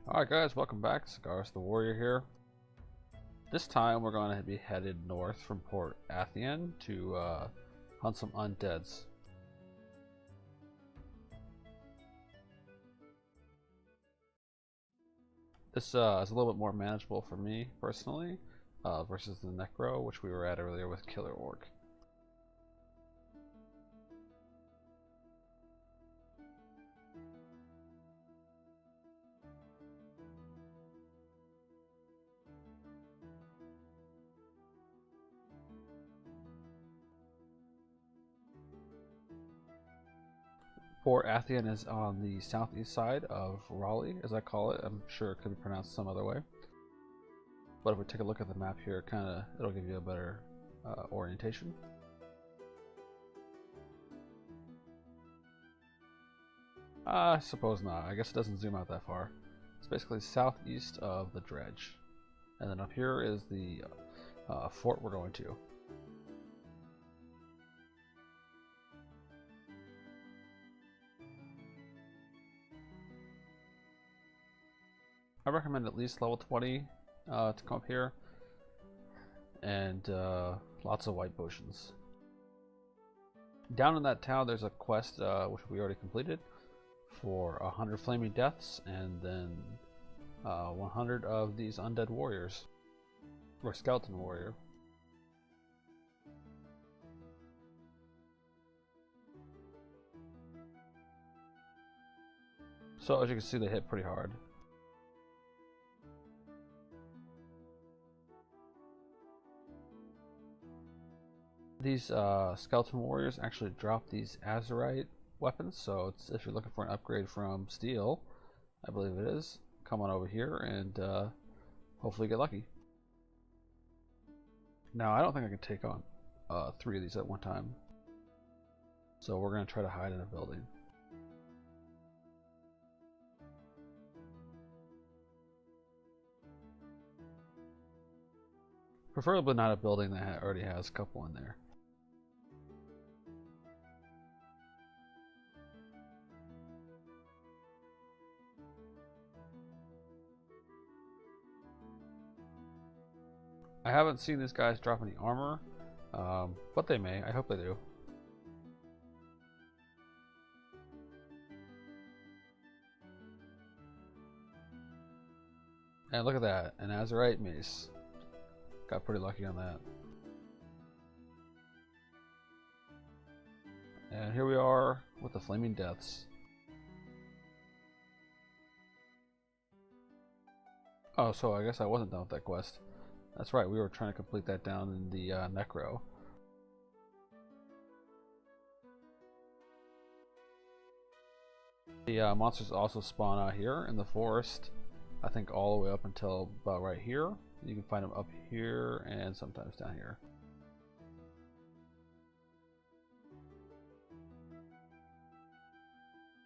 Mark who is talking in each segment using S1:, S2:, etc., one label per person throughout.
S1: Alright guys, welcome back. Segarus the Warrior here. This time we're going to be headed north from Port Athian to hunt some undeads. This is a little bit more manageable for me personally versus the Necro, which we were at earlier with Killer Orc. Port Athian is on the southeast side of Raleigh, as I call it. I'm sure it could be pronounced some other way. But if we take a look at the map here, it'll give you a better orientation. I suppose not. I guess it doesn't zoom out that far. It's basically southeast of the dredge. And then up here is the fort we're going to. I recommend at least level 20 to come up here, and lots of white potions. Down in that town there's a quest which we already completed for 100 flaming deaths, and then 100 of these undead warriors, or skeleton warrior. So as you can see, they hit pretty hard. These skeleton warriors actually drop these azurite weapons, so if you're looking for an upgrade from steel, I believe it is, come on over here and hopefully get lucky. Now I don't think I can take on 3 of these at one time, so we're going to try to hide in a building. Preferably not a building that already has a couple in there. I haven't seen these guys drop any armor, but they may. I hope they do. And look at that, an azurite mace. Got pretty lucky on that. And here we are with the flaming deaths. Oh, so I guess I wasn't done with that quest. That's right, we were trying to complete that down in the Necro. The monsters also spawn out here in the forest, I think all the way up until about right here. You can find them up here and sometimes down here.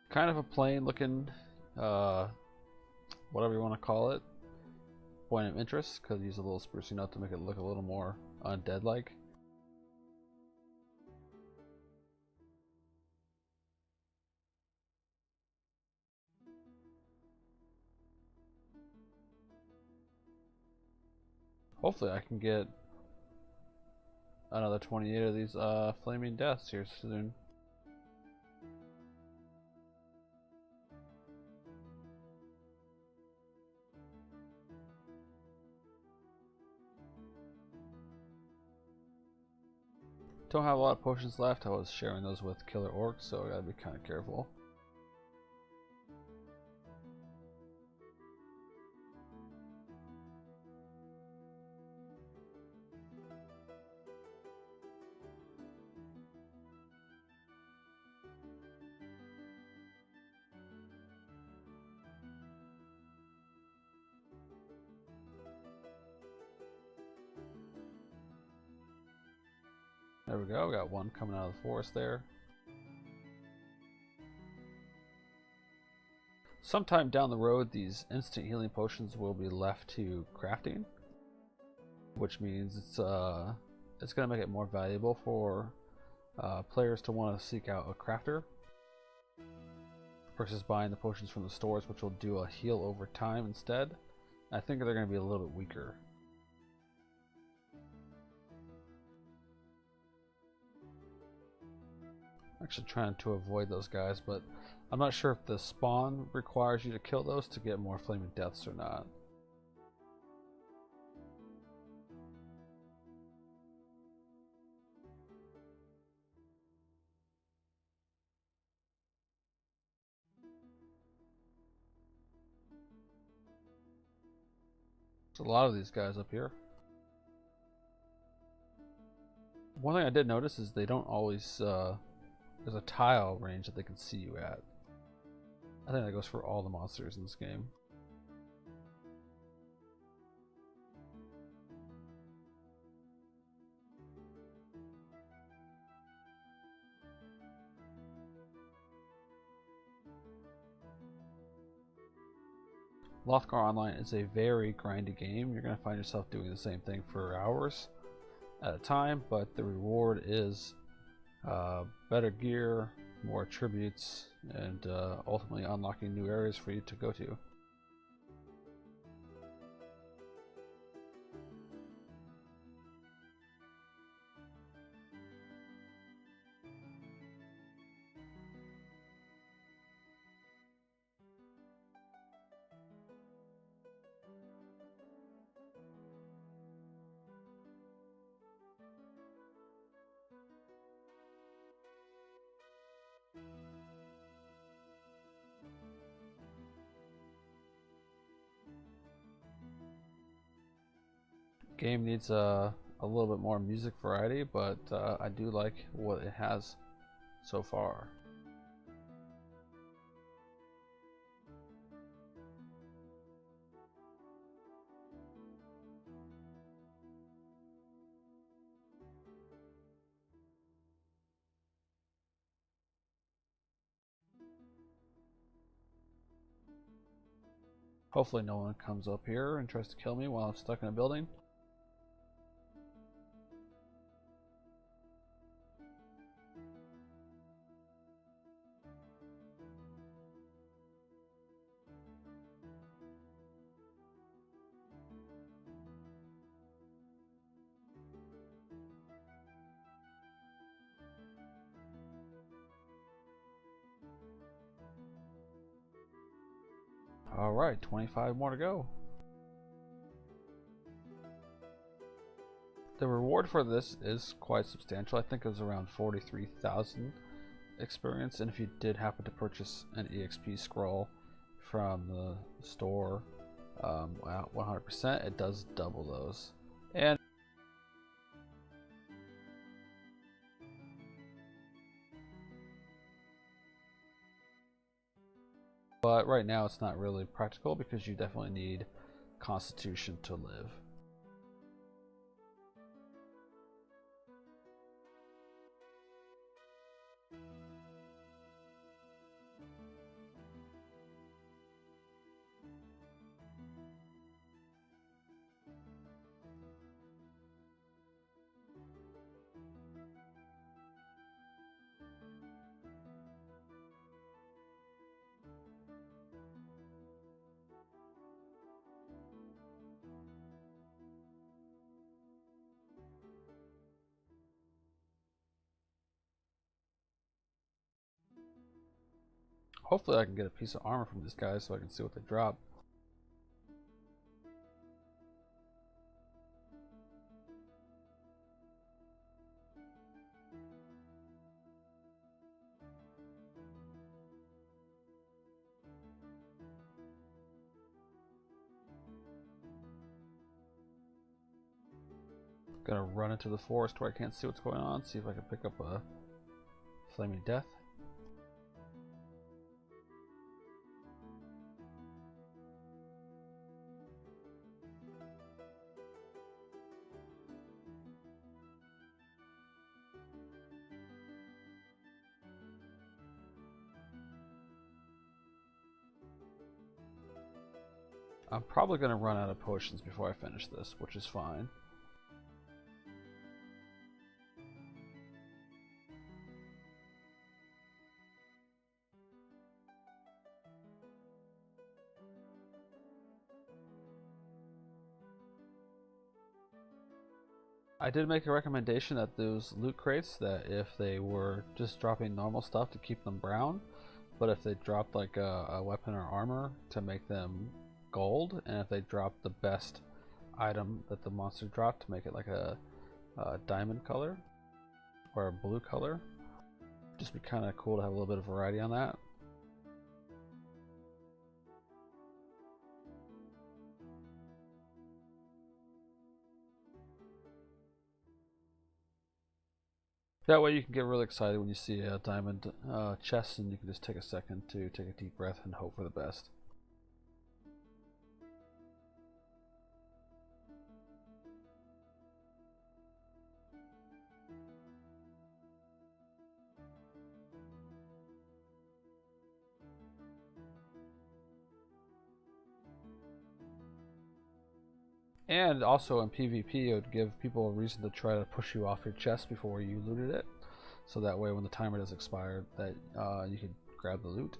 S1: Kind of a plain looking, whatever you want to call it, point of interest, because use a little sprucing up to make it look a little more undead-like. Hopefully I can get another 28 of these flaming deaths here soon. Don't have a lot of potions left. I was sharing those with Killer Orcs, so I gotta be kind of careful. There we go, we got one coming out of the forest there. Sometime down the road, these instant healing potions will be left to crafting, which means it's going to make it more valuable for players to want to seek out a crafter. versus buying the potions from the stores, which will do a heal over time instead. I think they're going to be a little bit weaker. Actually trying to avoid those guys, but I'm not sure if the spawn requires you to kill those to get more flaming deaths or not. There's a lot of these guys up here. One thing I did notice is they don't always, there's a tile range that they can see you at. I think that goes for all the monsters in this game. Lothgar Online is a very grindy game. You're going to find yourself doing the same thing for hours at a time, but the reward is better gear, more attributes, and ultimately unlocking new areas for you to go to. Game needs a little bit more music variety, but I do like what it has so far. Hopefully no one comes up here and tries to kill me while I'm stuck in a building. Alright, 25 more to go. The reward for this is quite substantial. I think it was around 43,000 experience, and if you did happen to purchase an EXP scroll from the store, 100%, it does double those. And but right now it's not really practical because you definitely need Constitution to live. Hopefully I can get a piece of armor from these guys so I can see what they drop. Gonna run into the forest where I can't see what's going on, see if I can pick up a flaming death. I'm probably going to run out of potions before I finish this, which is fine. I did make a recommendation that those loot crates, that if they were just dropping normal stuff to keep them brown, but if they dropped like a weapon or armor to make them gold, and if they dropped the best item that the monster dropped to make it like a diamond color or a blue color, just be kind of cool to have a little bit of variety on that. That way you can get really excited when you see a diamond chest, and you can just take a second to take a deep breath and hope for the best. And also in PvP, it would give people a reason to try to push you off your chest before you looted it. So that way when the timer does expire, that you can grab the loot.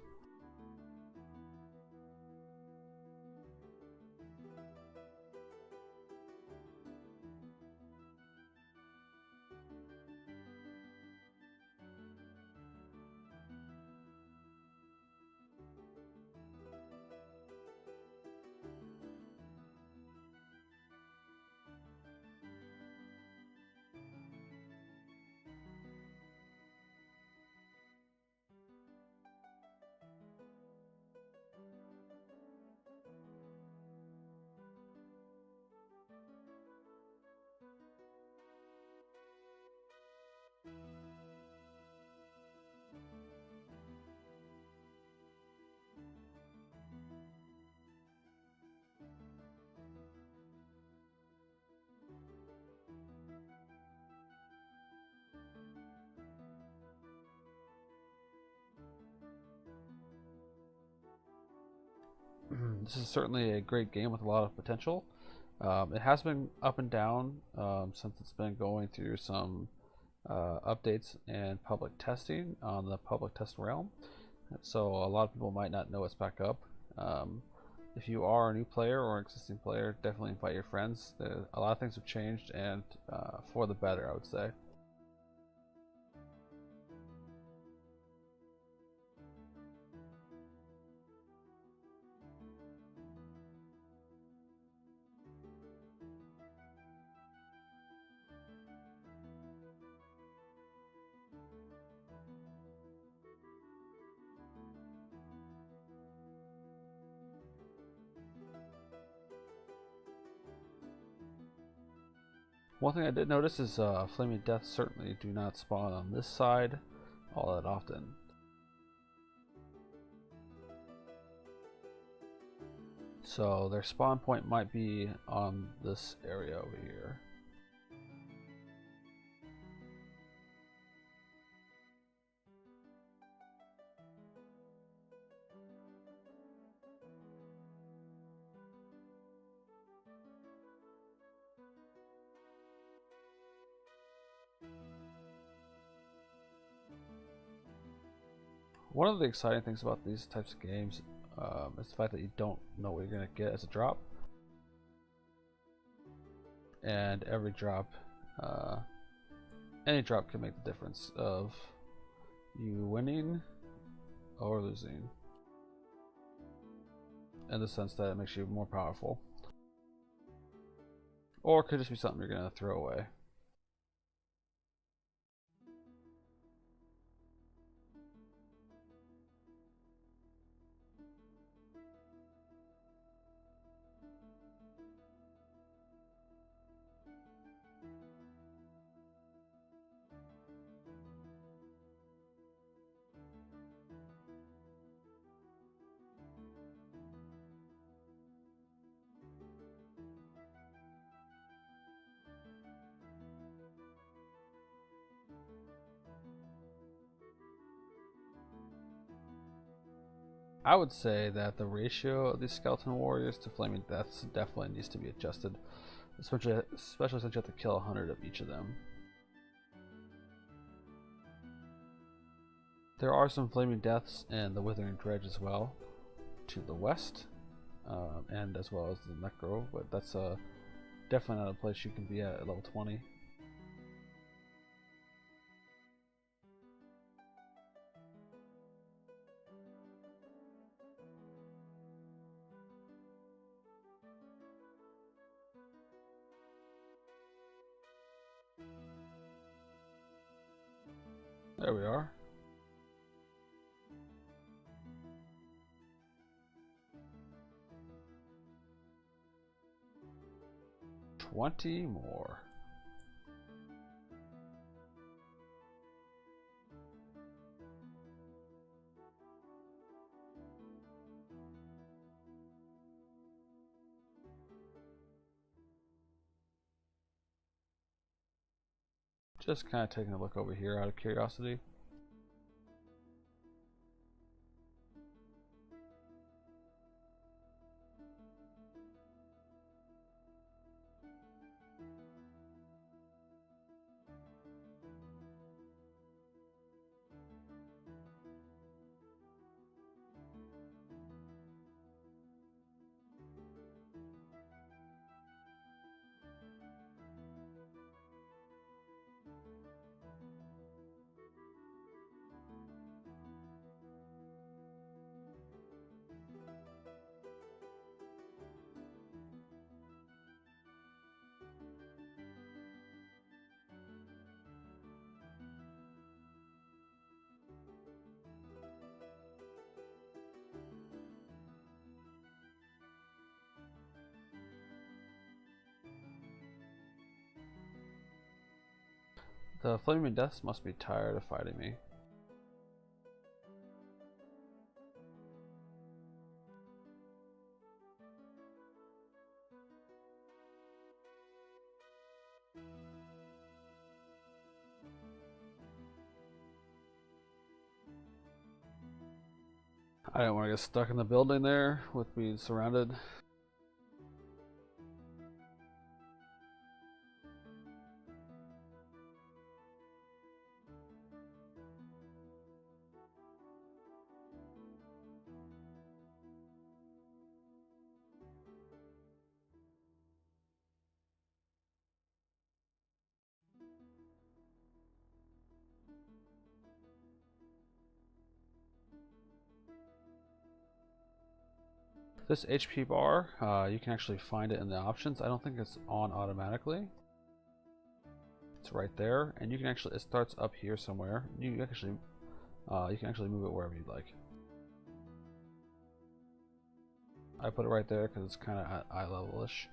S1: This is certainly a great game with a lot of potential. It has been up and down since it's been going through some updates and public testing on the public test realm. So a lot of people might not know it's back up. If you are a new player or an existing player, definitely invite your friends. A lot of things have changed, and for the better, I would say. One thing I did notice is flaming deaths certainly do not spawn on this side all that often. So their spawn point might be on this area over here. One of the exciting things about these types of games is the fact that you don't know what you're going to get as a drop. And every drop, any drop can make the difference of you winning or losing, in the sense that it makes you more powerful. Or it could just be something you're going to throw away. I would say that the ratio of these skeleton warriors to flaming deaths definitely needs to be adjusted, especially since you have to kill 100 of each of them. There are some flaming deaths in the Withering Dredge as well, to the west, and as well as the Necro, but that's definitely not a place you can be at level 20. There we are. $20 more. Just kind of taking a look over here out of curiosity. The Flaming Deaths must be tired of fighting me. I don't want to get stuck in the building there with being surrounded. This HP bar, you can actually find it in the options. I don't think it's on automatically. It's right there, and you can actually, it starts up here somewhere. You can actually move it wherever you'd like. I put it right there because it's kind of at eye level-ish.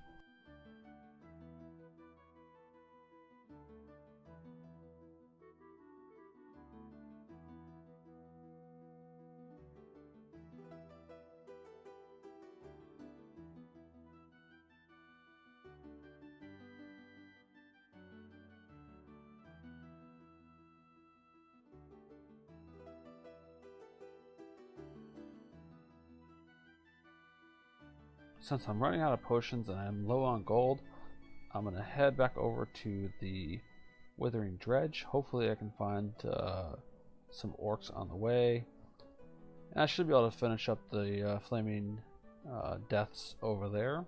S1: Since I'm running out of potions and I'm low on gold, I'm going to head back over to the Withering Dredge. Hopefully I can find some orcs on the way. And I should be able to finish up the Flaming Deaths over there.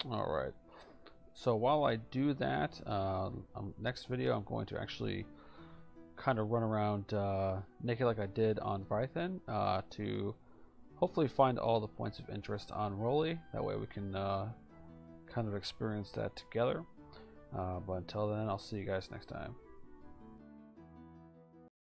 S1: Alright, so while I do that, next video I'm going to actually kind of run around naked like I did on Brythen to hopefully find all the points of interest on Rolly. That way we can kind of experience that together. But until then, I'll see you guys next time.